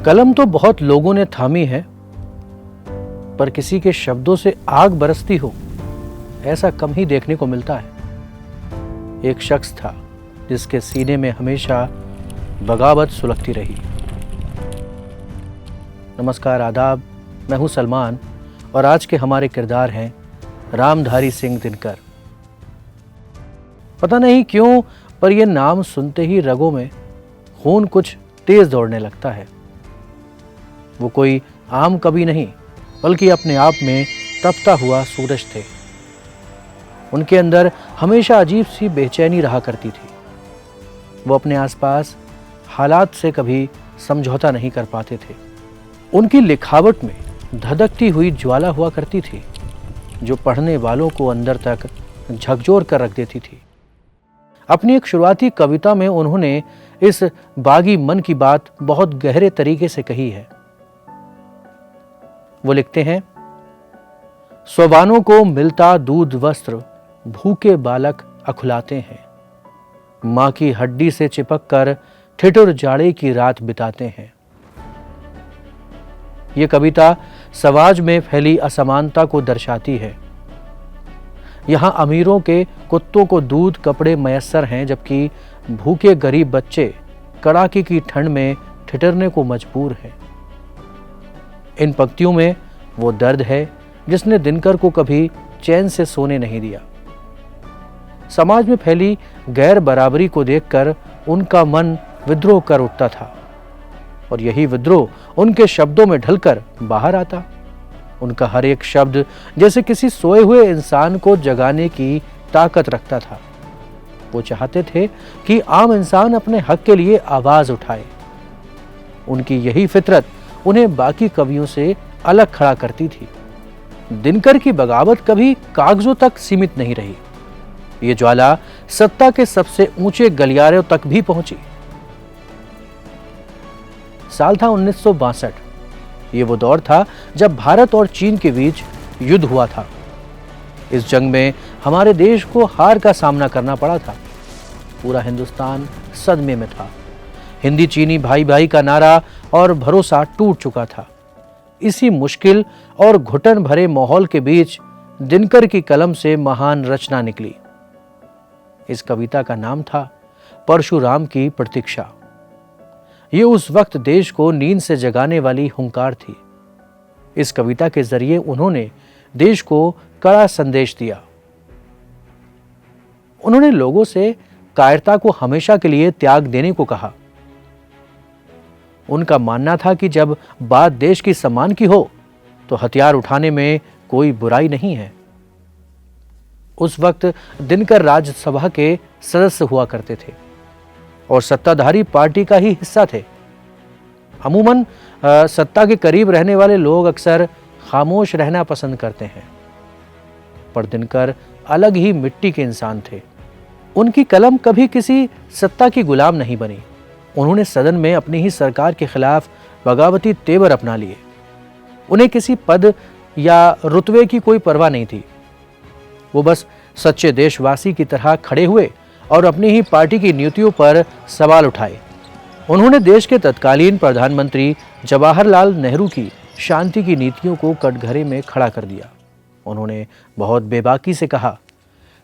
कलम तो बहुत लोगों ने थामी है, पर किसी के शब्दों से आग बरसती हो ऐसा कम ही देखने को मिलता है। एक शख्स था जिसके सीने में हमेशा बगावत सुलगती रही। नमस्कार, आदाब। मैं हूं सलमान और आज के हमारे किरदार हैं रामधारी सिंह दिनकर। पता नहीं क्यों, पर यह नाम सुनते ही रगों में खून कुछ तेज दौड़ने लगता है। वो कोई आम कवि नहीं, बल्कि अपने आप में तपता हुआ सूरज थे। उनके अंदर हमेशा अजीब सी बेचैनी रहा करती थी। वो अपने आसपास हालात से कभी समझौता नहीं कर पाते थे। उनकी लिखावट में धधकती हुई ज्वाला हुआ करती थी, जो पढ़ने वालों को अंदर तक झकझोर कर रख देती थी। अपनी एक शुरुआती कविता में उन्होंने इस बागी मन की बात बहुत गहरे तरीके से कही है। वो लिखते हैं, स्वबानों को मिलता दूध वस्त्र भूखे बालक अखुलाते हैं, मां की हड्डी से चिपक कर ठिठुर जाड़े की रात बिताते हैं। ये कविता समाज में फैली असमानता को दर्शाती है। यहां अमीरों के कुत्तों को दूध कपड़े मयस्सर हैं, जबकि भूखे गरीब बच्चे कड़ाके की ठंड में ठिठुरने को मजबूर हैं। इन पंक्तियों में वो दर्द है जिसने दिनकर को कभी चैन से सोने नहीं दिया। समाज में फैली गैर बराबरी को देखकर उनका मन विद्रोह कर उठता था, और यही विद्रोह उनके शब्दों में ढलकर बाहर आता। उनका हर एक शब्द जैसे किसी सोए हुए इंसान को जगाने की ताकत रखता था। वो चाहते थे कि आम इंसान अपने हक के लिए आवाज उठाए। उनकी यही फितरत उन्हें बाकी कवियों से अलग खड़ा करती थी। दिनकर की बगावत कभी कागजों तक सीमित नहीं रही। ये ज्वाला सत्ता के सबसे ऊंचे गलियारों तक भी पहुंची। साल था 1962। ये वो दौर था जब भारत और चीन के बीच युद्ध हुआ था। इस जंग में हमारे देश को हार का सामना करना पड़ा था। पूरा हिंदुस्तान सदमे में था। हिंदी चीनी भाई भाई का नारा और भरोसा टूट चुका था। इसी मुश्किल और घुटन भरे माहौल के बीच दिनकर की कलम से महान रचना निकली। इस कविता का नाम था परशुराम की प्रतीक्षा। ये उस वक्त देश को नींद से जगाने वाली हुंकार थी। इस कविता के जरिए उन्होंने देश को कड़ा संदेश दिया। उन्होंने लोगों से कायरता को हमेशा के लिए त्याग देने को कहा। उनका मानना था कि जब बात देश की सम्मान की हो तो हथियार उठाने में कोई बुराई नहीं है। उस वक्त दिनकर राज्यसभा के सदस्य हुआ करते थे और सत्ताधारी पार्टी का ही हिस्सा थे। अमूमन सत्ता के करीब रहने वाले लोग अक्सर खामोश रहना पसंद करते हैं, पर दिनकर अलग ही मिट्टी के इंसान थे। उनकी कलम कभी किसी सत्ता की गुलाम नहीं बनी। उन्होंने सदन में अपनी ही सरकार के खिलाफ बगावती तेवर अपना लिए। उन्हें किसी पद या रुतबे की कोई परवाह नहीं थी। वो बस सच्चे देशवासी की तरह खड़े हुए और अपनी ही पार्टी की नीतियों पर सवाल उठाए। उन्होंने देश के तत्कालीन प्रधानमंत्री जवाहरलाल नेहरू की शांति की नीतियों को कटघरे में खड़ा कर दिया। उन्होंने बहुत बेबाकी से कहा,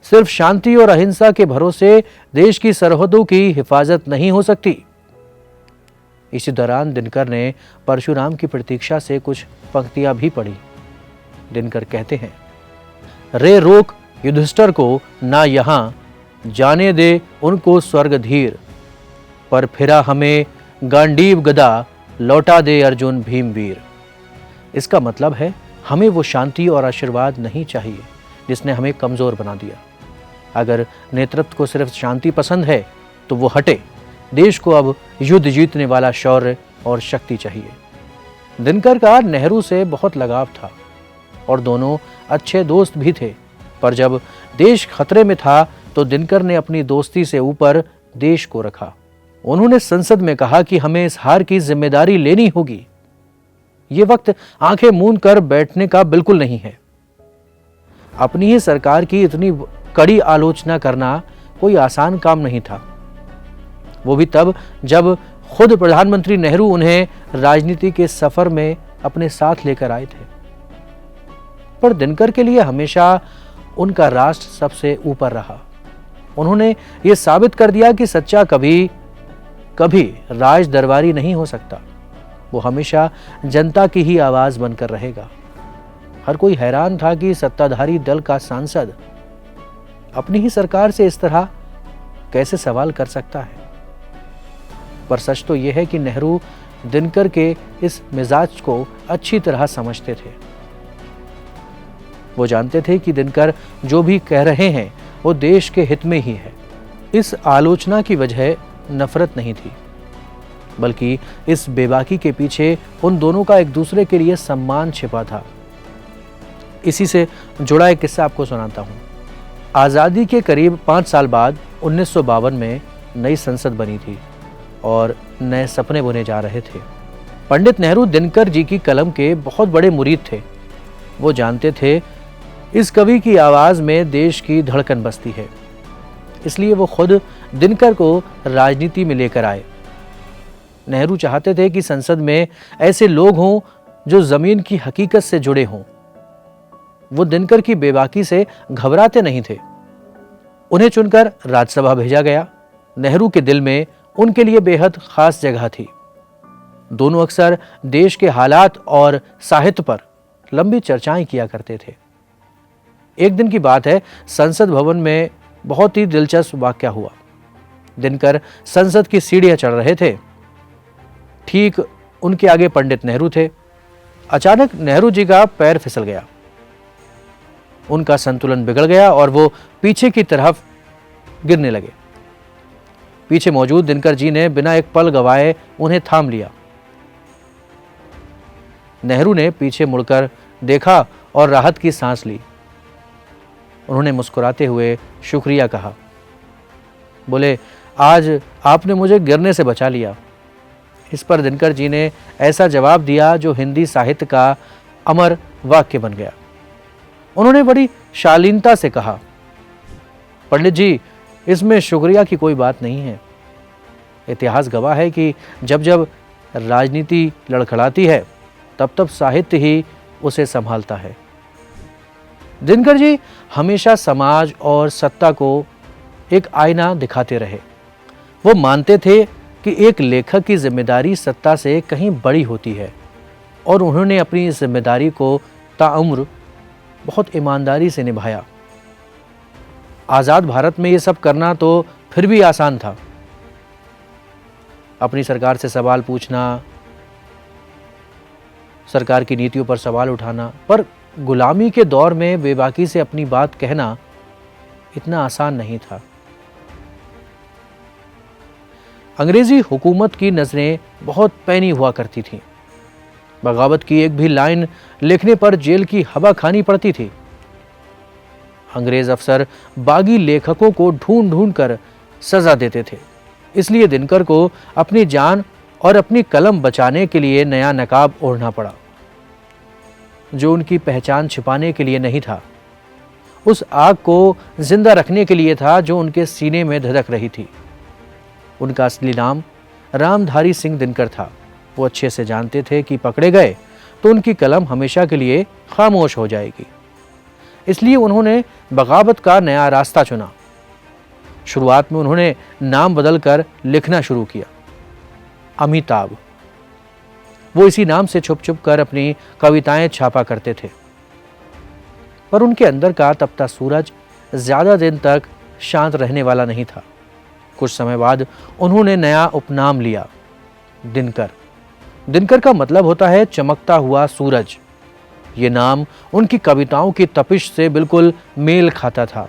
सिर्फ शांति और अहिंसा के भरोसे देश की सरहदों की हिफाजत नहीं हो सकती। इसी दौरान दिनकर ने परशुराम की प्रतीक्षा से कुछ पंक्तियां भी पढ़ी। दिनकर कहते हैं, रे रोक युधिष्ठिर को ना यहां, जाने दे उनको स्वर्ग धीर, पर फिरा हमें गांडीव गदा, लौटा दे अर्जुन भीमवीर। इसका मतलब है, हमें वो शांति और आशीर्वाद नहीं चाहिए जिसने हमें कमजोर बना दिया। अगर नेतृत्व को सिर्फ शांति पसंद है तो वो हटे। देश को अब युद्ध जीतने वाला शौर्य और शक्ति चाहिए। दिनकर का नेहरू से बहुत लगाव था और दोनों अच्छे दोस्त भी थे, पर जब देश खतरे में था तो दिनकर ने अपनी दोस्ती से ऊपर देश को रखा। उन्होंने संसद में कहा कि हमें इस हार की जिम्मेदारी लेनी होगी। ये वक्त आंखें मूंद कर बैठने का बिल्कुल नहीं है। अपनी ही सरकार की इतनी कड़ी आलोचना करना कोई आसान काम नहीं था। वो भी तब जब खुद प्रधानमंत्री नेहरू उन्हें राजनीति के सफर में अपने साथ लेकर आए थे। पर दिनकर के लिए हमेशा उनका राष्ट्र सबसे ऊपर रहा। उन्होंने यह साबित कर दिया कि सच्चा कभी कभी राज दरबारी नहीं हो सकता, वो हमेशा जनता की ही आवाज बनकर रहेगा। हर कोई हैरान था कि सत्ताधारी दल का सांसद अपनी ही सरकार से इस तरह कैसे सवाल कर सकता है। पर सच तो यह है कि नेहरू दिनकर के इस मिजाज को अच्छी तरह समझते थे। वो जानते थे कि दिनकर जो भी कह रहे हैं वो देश के हित में ही है। इस आलोचना की वजह नफरत नहीं थी, बल्कि इस बेबाकी के पीछे उन दोनों का एक दूसरे के लिए सम्मान छिपा था। इसी से जुड़ा एक किस्सा आपको सुनाता हूं। आज़ादी के करीब 5 साल बाद 1952 में नई संसद बनी थी और नए सपने बुने जा रहे थे। पंडित नेहरू दिनकर जी की कलम के बहुत बड़े मुरीद थे। वो जानते थे इस कवि की आवाज में देश की धड़कन बसती है, इसलिए वो खुद दिनकर को राजनीति में लेकर आए। नेहरू चाहते थे कि संसद में ऐसे लोग हों जो जमीन की हकीकत से जुड़े हों। वो दिनकर की बेबाकी से घबराते नहीं थे। उन्हें चुनकर राज्यसभा भेजा गया। नेहरू के दिल में उनके लिए बेहद खास जगह थी। दोनों अक्सर देश के हालात और साहित्य पर लंबी चर्चाएं किया करते थे। एक दिन की बात है, संसद भवन में बहुत ही दिलचस्प वाकया हुआ। दिनकर संसद की सीढ़ियां चढ़ रहे थे। ठीक उनके आगे पंडित नेहरू थे। अचानक नेहरू जी का पैर फिसल गया। उनका संतुलन बिगड़ गया और वो पीछे की तरफ गिरने लगे। पीछे मौजूद दिनकर जी ने बिना एक पल गवाए उन्हें थाम लिया। नेहरू ने पीछे मुड़कर देखा और राहत की सांस ली। उन्होंने मुस्कुराते हुए शुक्रिया कहा। बोले, आज आपने मुझे गिरने से बचा लिया। इस पर दिनकर जी ने ऐसा जवाब दिया जो हिंदी साहित्य का अमर वाक्य बन गया। उन्होंने बड़ी शालीनता से कहा, पंडित जी, इसमें शुक्रिया की कोई बात नहीं है। इतिहास गवाह है कि जब जब राजनीति लड़खड़ाती है तब तब साहित्य ही उसे संभालता है। दिनकर जी हमेशा समाज और सत्ता को एक आईना दिखाते रहे। वो मानते थे कि एक लेखक की जिम्मेदारी सत्ता से कहीं बड़ी होती है और उन्होंने अपनी इस जिम्मेदारी को ताउम्र बहुत ईमानदारी से निभाया। आजाद भारत में ये सब करना तो फिर भी आसान था। अपनी सरकार से सवाल पूछना, सरकार की नीतियों पर सवाल उठाना, पर गुलामी के दौर में बेबाकी से अपनी बात कहना इतना आसान नहीं था। अंग्रेजी हुकूमत की नजरें बहुत पैनी हुआ करती थीं। बगावत की एक भी लाइन लिखने पर जेल की हवा खानी पड़ती थी। अंग्रेज अफसर बागी लेखकों को ढूंढ ढूंढ कर सजा देते थे। इसलिए दिनकर को अपनी जान और अपनी कलम बचाने के लिए नया नकाब ओढ़ना पड़ा, जो उनकी पहचान छिपाने के लिए नहीं था, उस आग को जिंदा रखने के लिए था जो उनके सीने में धधक रही थी। उनका असली नाम रामधारी सिंह दिनकर था। वो अच्छे से जानते थे कि पकड़े गए तो उनकी कलम हमेशा के लिए खामोश हो जाएगी। इसलिए उन्होंने बगावत का नया रास्ता चुना। शुरुआत में उन्होंने नाम बदलकर लिखना शुरू किया, अमिताभ। वो इसी नाम से छुप छुप कर अपनी कविताएं छापा करते थे। पर उनके अंदर का तपता सूरज ज्यादा दिन तक शांत रहने वाला नहीं था। कुछ समय बाद उन्होंने नया उपनाम लिया, दिनकर। दिनकर का मतलब होता है चमकता हुआ सूरज। ये नाम उनकी कविताओं की तपिश से बिल्कुल मेल खाता था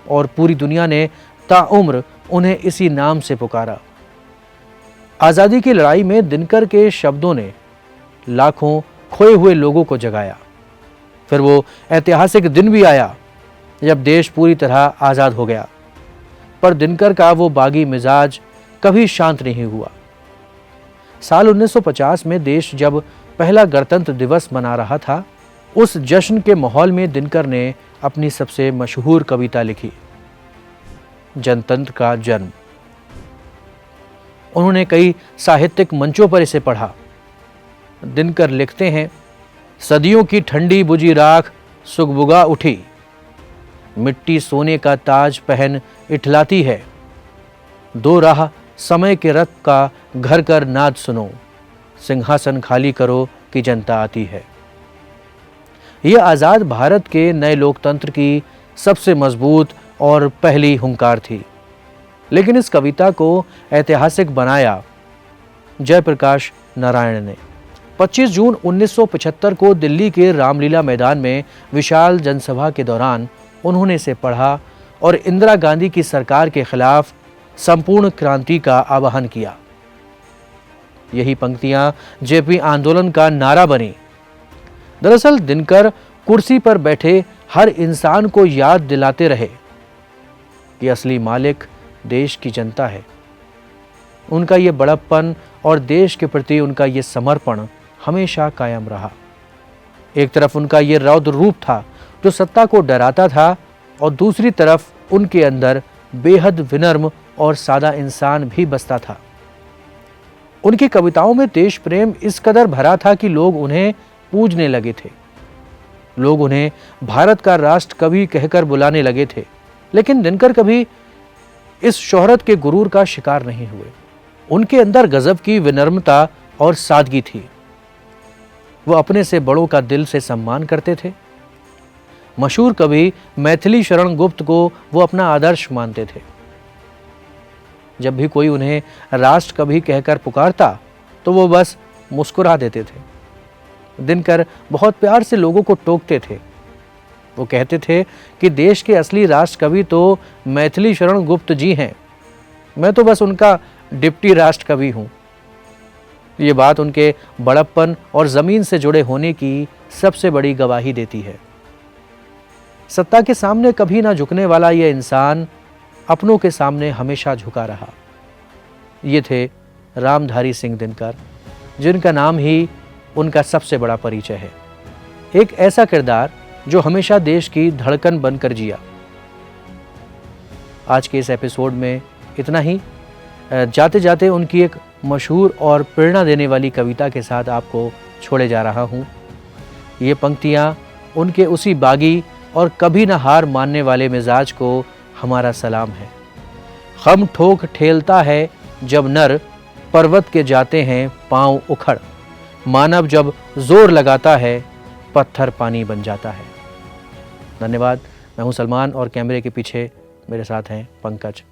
और पूरी दुनिया ने ताउम्र उन्हें इसी नाम से पुकारा। आजादी की लड़ाई में दिनकर के शब्दों ने लाखों खोए हुए लोगों को जगाया। फिर वो ऐतिहासिक दिन भी आया जब देश पूरी तरह आजाद हो गया। पर दिनकर का वो बागी मिजाज कभी शांत नहीं हुआ। साल 1950 में देश जब पहला गणतंत्र दिवस मना रहा था, उस जश्न के माहौल में दिनकर ने अपनी सबसे मशहूर कविता लिखी, जनतंत्र का जन्म। उन्होंने कई साहित्यिक मंचों पर इसे पढ़ा। दिनकर लिखते हैं, सदियों की ठंडी बुझी राख सुगबुगा उठी, मिट्टी सोने का ताज पहन इठलाती है, दो राह समय के रथ का घर कर नाद सुनो, सिंहासन खाली करो कि जनता आती है। यह आजाद भारत के नए लोकतंत्र की सबसे मजबूत और पहली हुंकार थी। लेकिन इस कविता को ऐतिहासिक बनाया जयप्रकाश नारायण ने। 25 जून 1975 को दिल्ली के रामलीला मैदान में विशाल जनसभा के दौरान उन्होंने इसे पढ़ा और इंदिरा गांधी की सरकार के खिलाफ संपूर्ण क्रांति का आह्वान किया। यही पंक्तियां जेपी आंदोलन का नारा बनी। दरअसल दिनकर कुर्सी पर बैठे हर इंसान को याद दिलाते रहे कि असली मालिक देश की जनता है। उनका यह बड़प्पन और देश के प्रति उनका यह समर्पण हमेशा कायम रहा। एक तरफ उनका यह रौद्र रूप था जो सत्ता को डराता था, और दूसरी तरफ उनके अंदर बेहद विनम्र और सादा इंसान भी बसता था। उनकी कविताओं में देश प्रेम इस कदर भरा था कि लोग उन्हें पूजने लगे थे। लोग उन्हें भारत का राष्ट्र कवि कहकर बुलाने लगे थे। लेकिन दिनकर कभी इस शोहरत के गुरूर का शिकार नहीं हुए। उनके अंदर गजब की विनम्रता और सादगी थी। वो अपने से बड़ों का दिल से सम्मान करते थे। मशहूर कवि मैथिली शरण गुप्त को वो अपना आदर्श मानते थे। जब भी कोई उन्हें राष्ट्र कवि कहकर पुकारता तो वो बस मुस्कुरा देते थे। दिनकर बहुत प्यार से लोगों को टोकते थे। वो कहते थे कि देश के असली राष्ट्र कवि तो मैथिली शरण गुप्त जी हैं, मैं तो बस उनका डिप्टी राष्ट्र कवि हूं। ये बात उनके बड़प्पन और जमीन से जुड़े होने की सबसे बड़ी गवाही देती है। सत्ता के सामने कभी ना झुकने वाला यह इंसान अपनों के सामने हमेशा झुका रहा। ये थे रामधारी सिंह दिनकर, जिनका नाम ही उनका सबसे बड़ा परिचय है। एक ऐसा किरदार जो हमेशा देश की धड़कन बनकर जिया। आज के इस एपिसोड में इतना ही। जाते जाते उनकी एक मशहूर और प्रेरणा देने वाली कविता के साथ आपको छोड़े जा रहा हूँ। ये पंक्तियाँ उनके उसी बागी और कभी न हार मानने वाले मिजाज को हमारा सलाम है। खम ठोक ठेलता है जब नर, पर्वत के जाते हैं पांव उखड़, मानव जब जोर लगाता है पत्थर पानी बन जाता है। धन्यवाद। मैं हूं सलमान और कैमरे के पीछे मेरे साथ हैं पंकज।